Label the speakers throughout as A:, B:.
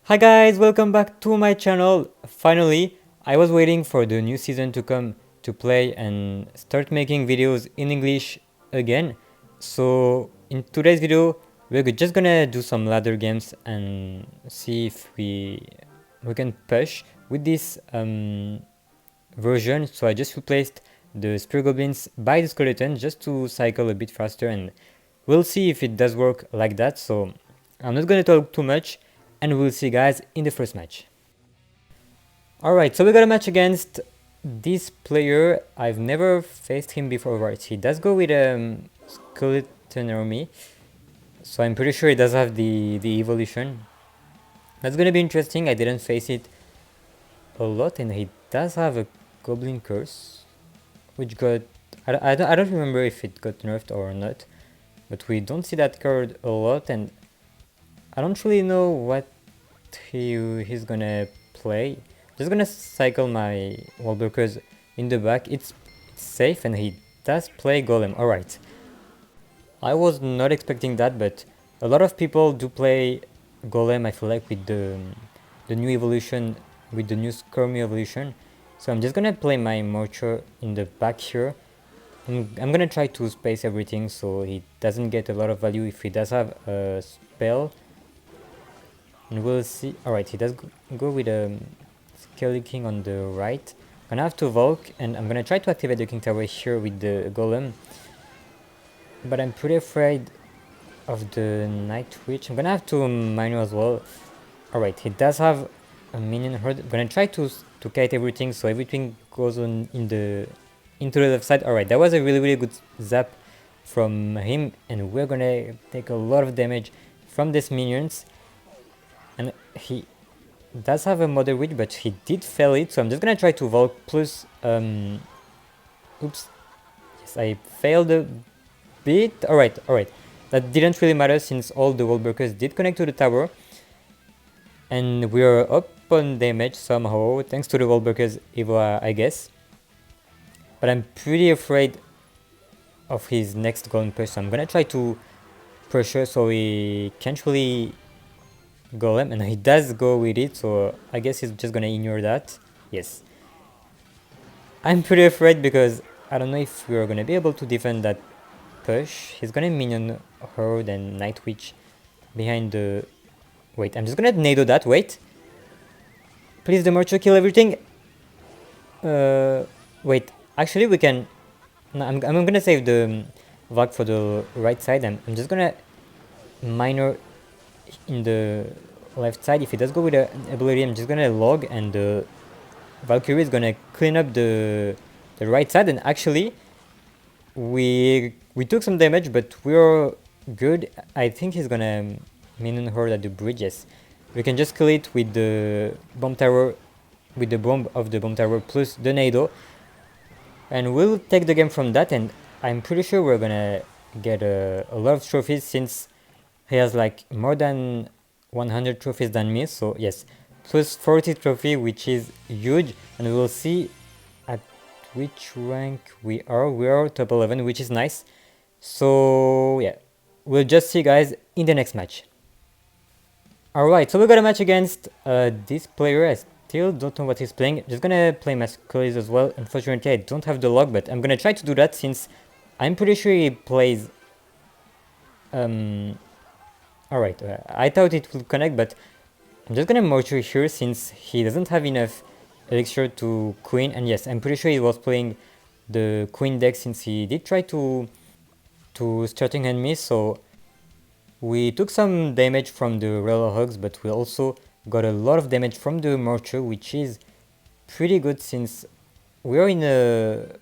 A: Hi guys, welcome back to my channel. Finally, I was waiting for the new season to come to play and start making videos in English again. So in today's video, we're just gonna do some ladder games and see if we can push with this version. So I just replaced the spear goblins by the skeleton just to cycle a bit faster, and we'll see if it does work like that. So I'm not gonna talk too much, and we'll see guys in the first match. Alright, so we got a match against this player. I've never faced him before. Right, he does go with skeleton army, so I'm pretty sure he does have the evolution. That's gonna be interesting. I didn't face it a lot, and he does have a goblin curse, which got I don't remember if it got nerfed or not, but we don't see that card a lot, and I don't really know what he's gonna play. Just gonna cycle my wallbreakers in the back. It's safe, and he does play Golem. Alright. I was not expecting that, but a lot of people do play Golem, I feel like, with the new evolution, with the new Skirmy evolution. So I'm just gonna play my Mortar in the back here. I'm gonna try to space everything so he doesn't get a lot of value if he does have a spell. And we'll see. Alright, he does go with a Skelly King on the right. Gonna have to Volk, and I'm gonna try to activate the King Tower here with the Golem. But I'm pretty afraid of the Night Witch. I'm gonna have to Minor as well. Alright, he does have a minion herd. I'm gonna try to kite everything so everything goes on into the left side. Alright, that was a really good zap from him, and we're gonna take a lot of damage from these minions. And he does have a Mother Witch, but he did fail it, so I'm just gonna try to Volk plus oops. Yes, I failed a bit. Alright. That didn't really matter since all the wall breakers did connect to the tower. And we're up on damage somehow, thanks to the wall breakers Evo, I guess. But I'm pretty afraid of his next golden push, so I'm gonna try to pressure so he can't really Golem, and he does go with it, so I guess he's just gonna ignore that. Yes. I'm pretty afraid because I don't know if we're gonna be able to defend that push. He's gonna minion herd and Night Witch behind the... Wait, I'm just gonna nado that, wait. Please, the Marcher, kill everything. Wait, actually we can... No, I'm gonna save the Valk for the right side. I'm just gonna minor in the left side. If he does go with an ability, I'm just gonna log, and the Valkyrie is gonna clean up the right side. And actually we took some damage, but we're good. I think he's gonna minion horde at the bridge. Yes, we can just kill it with the bomb tower, with the bomb of the bomb tower plus the nado, and we'll take the game from that. And I'm pretty sure we're gonna get a lot of trophies since he has like more than 100 trophies than me. So yes, plus 40 trophy, which is huge. And we'll see at which rank we are. We are top 11, which is nice. So yeah, we'll just see guys in the next match. Alright, so we got a match against this player. I still don't know what he's playing. Just gonna play Masculize as well. Unfortunately, I don't have the log, but I'm gonna try to do that since I'm pretty sure he plays... Alright, I thought it would connect, but I'm just gonna Mortar here since he doesn't have enough elixir to Queen. And yes, I'm pretty sure he was playing the Queen deck since he did try to starting enemy. So we took some damage from the Royal Hogs, but we also got a lot of damage from the Mortar, which is pretty good since we're in a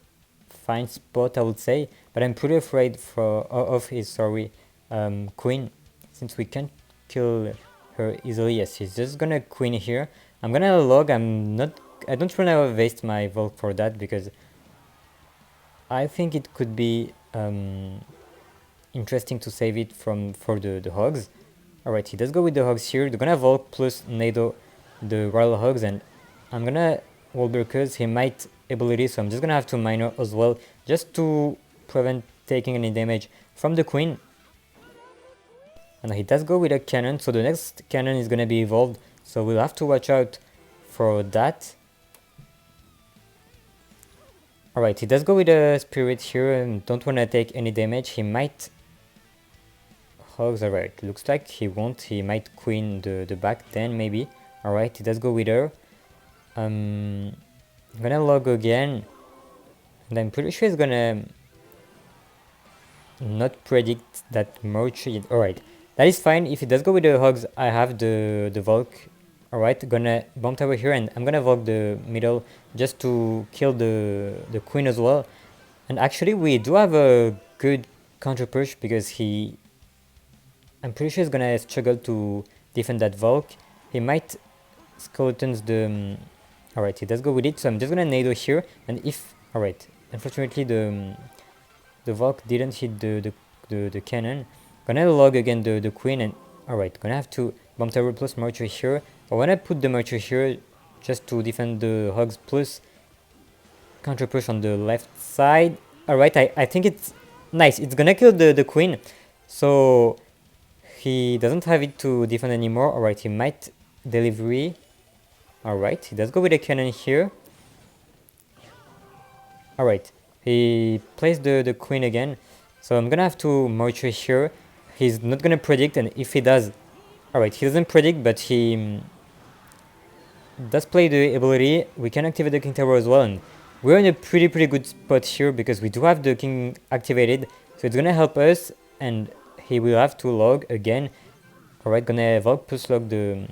A: fine spot, I would say. But I'm pretty afraid of his Queen, since we can't kill her easily. Yes, he's just gonna Queen here. I'm gonna log. I don't wanna waste my Volk for that because I think it could be interesting to save it for the Hogs. Alright, he does go with the Hogs here. They're gonna Volk plus nado the Royal Hogs, and I'm gonna Wallbreakers. He might ability, so I'm just gonna have to minor as well, just to prevent taking any damage from the Queen. And he does go with a cannon, so the next cannon is gonna be evolved so we'll have to watch out for that. Alright, he does go with a spirit here and don't want to take any damage. He might Hogs. Alright, looks like he won't. He might queen the back then maybe. Alright, he does go with her. I'm gonna log again, and I'm pretty sure he's gonna not predict that much. Alright, that is fine. If he does go with the Hogs, I have the Volk. Alright, gonna bomb tower here, and I'm gonna Volk the middle just to kill the queen as well. And actually we do have a good counter push because I'm pretty sure he's gonna struggle to defend that Volk. He might skeletons the alright, he does go with it, so I'm just gonna nado here, and if alright, unfortunately the Volk didn't hit the cannon. Gonna log again the queen, and alright, gonna have to bomb tower plus mortar here. I wanna put the mortar here just to defend the Hogs plus counter push on the left side. Alright, I think it's nice. It's gonna kill the queen, so he doesn't have it to defend anymore. Alright, he might delivery. Alright, he does go with a cannon here. Alright, he plays the queen again, so I'm gonna have to mortar here. He's not gonna predict, and if he does, alright, he doesn't predict, but he does play the ability. We can activate the king tower as well, and we're in a pretty good spot here because we do have the king activated, so it's gonna help us, and he will have to log again. Alright, gonna Volk plus log the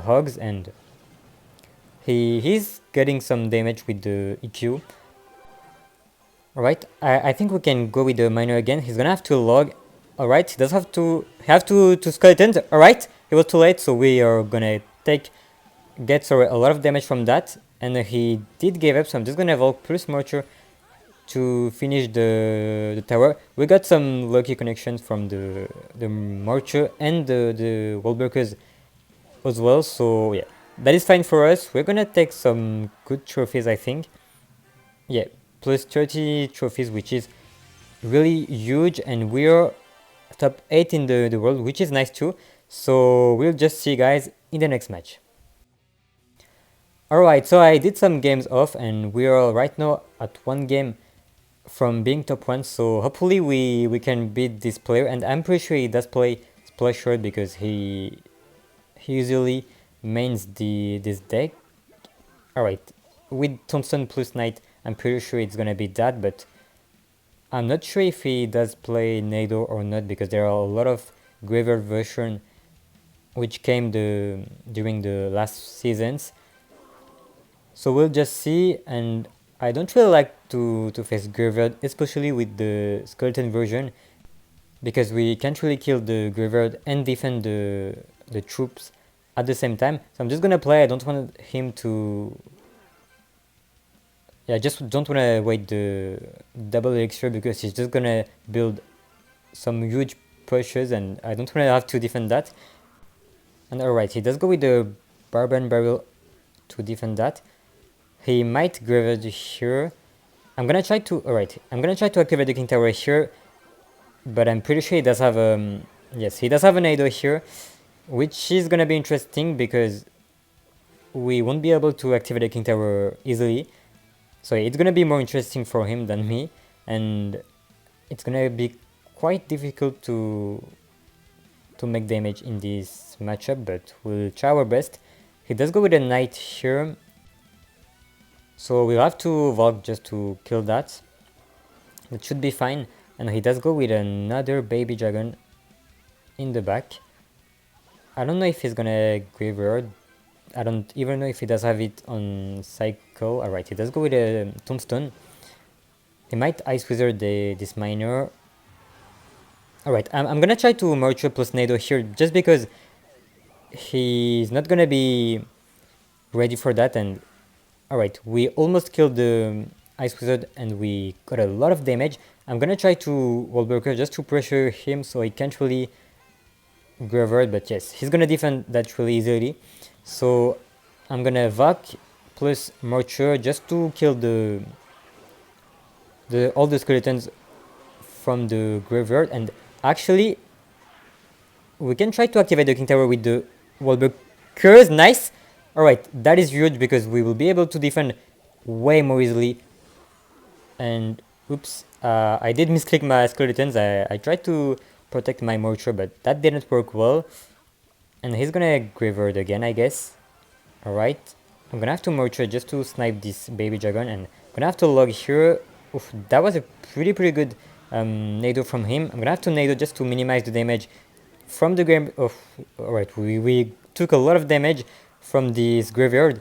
A: Hogs, and he's getting some damage with the EQ. Alright, I think we can go with the miner again. He's gonna have to log. Alright, he does have to skeletons. Alright, it was too late, so we are gonna get a lot of damage from that, and he did give up, so I'm just gonna Volk plus mortar to finish the tower. We got some lucky connections from the mortar and the wall breakers as well, so yeah, that is fine for us. We're gonna take some good trophies, I think. Yeah, plus 30 trophies, which is really huge, and we're top 8 in the world, which is nice too. So we'll just see you guys in the next match. Alright, so I did some games off, and we are right now at 1 game from being top 1, so hopefully we can beat this player, and I'm pretty sure he does play Splash Shard because he usually mains this deck. Alright, with Tombstone plus Knight, I'm pretty sure it's gonna be that, but I'm not sure if he does play Nado or not, because there are a lot of graveyard version which came during the last seasons. So we'll just see, and I don't really like to face graveyard, especially with the skeleton version, because we can't really kill the graveyard and defend the troops at the same time. So I'm just gonna play. I don't want him to... Yeah, I just don't want to wait the double elixir, because he's just gonna build some huge pushes, and I don't want to have to defend that. And alright, he does go with the Barbarian Barrel to defend that. He might graveyard here. I'm gonna try to... Alright, I'm gonna try to activate the King Tower here, but I'm pretty sure he does have yes, he does have an Ado here, which is gonna be interesting because we won't be able to activate the King Tower easily. So it's gonna be more interesting for him than me, and it's gonna be quite difficult to make damage in this matchup, but we'll try our best. He does go with a Knight here, so we'll have to Volk just to kill that. It should be fine. And he does go with another baby dragon in the back. I don't know if he's gonna graveyard. I don't even know if he does have it on cycle. Alright, he does go with a tombstone. He might Ice Wizard this miner. Alright, I'm gonna try to Morture plus Nado here, just because he's not gonna be ready for that. And alright, we almost killed the Ice Wizard and we got a lot of damage. I'm gonna try to Wall Breaker just to pressure him so he can't really graveyard, but yes, he's gonna defend that really easily. So I'm gonna Vac plus Morture just to kill all the skeletons from the graveyard. And actually we can try to activate the King Tower with the Wall Curse, nice. Alright, that is huge because we will be able to defend way more easily. And oops, I did misclick my skeletons. I tried to protect my mortar, but that didn't work well. And he's gonna graveyard again, I guess. Alright, I'm gonna have to mortar just to snipe this baby dragon, and I'm gonna have to log here. Oof, that was a pretty good nado from him. I'm gonna have to nado just to minimize the damage from the game. Oh, alright, we took a lot of damage from this graveyard,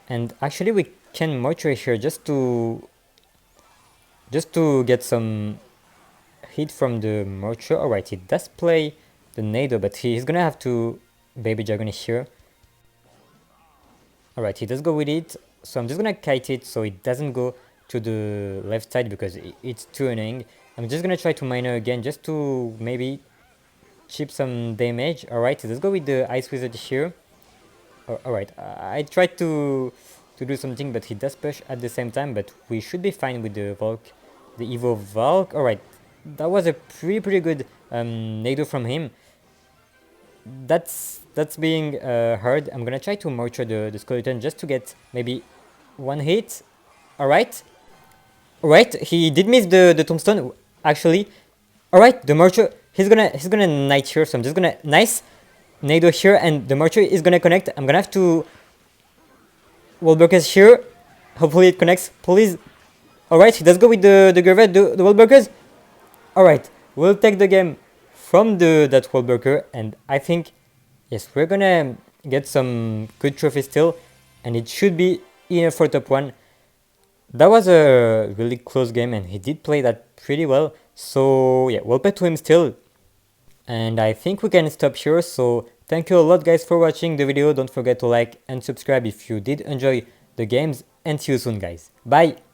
A: and actually we can mortar here just to get some hit from the mortar. Alright, he does play the nado, but he's gonna have to baby dragon here. Alright, he does go with it, so I'm just gonna kite it so it doesn't go to the left side because it's too annoying. I'm just gonna try to miner again just to maybe chip some damage. Alright, let's go with the Ice Wizard here. Alright, I tried to do something, but he does push at the same time, but we should be fine with the Valk, the Evo Valk. Alright, that was a pretty good nado from him. That's being hard. I'm gonna try to mortar the skeleton just to get maybe one hit. Alright. Alright, he did miss the tombstone actually. Alright, the mortar, he's gonna knight here, so I'm just gonna nice nado here, and the mortar is gonna connect. I'm gonna have to wall breakers here. Hopefully it connects, please. Alright, he does go with the graveyard, the wall breakers. Alright, we'll take the game from that wall breaker, and I think yes, we're gonna get some good trophies still, and it should be enough for top 1. That was a really close game, and he did play that pretty well. So yeah, well played to him still. And I think we can stop here. So thank you a lot guys for watching the video. Don't forget to like and subscribe if you did enjoy the games, and see you soon guys. Bye!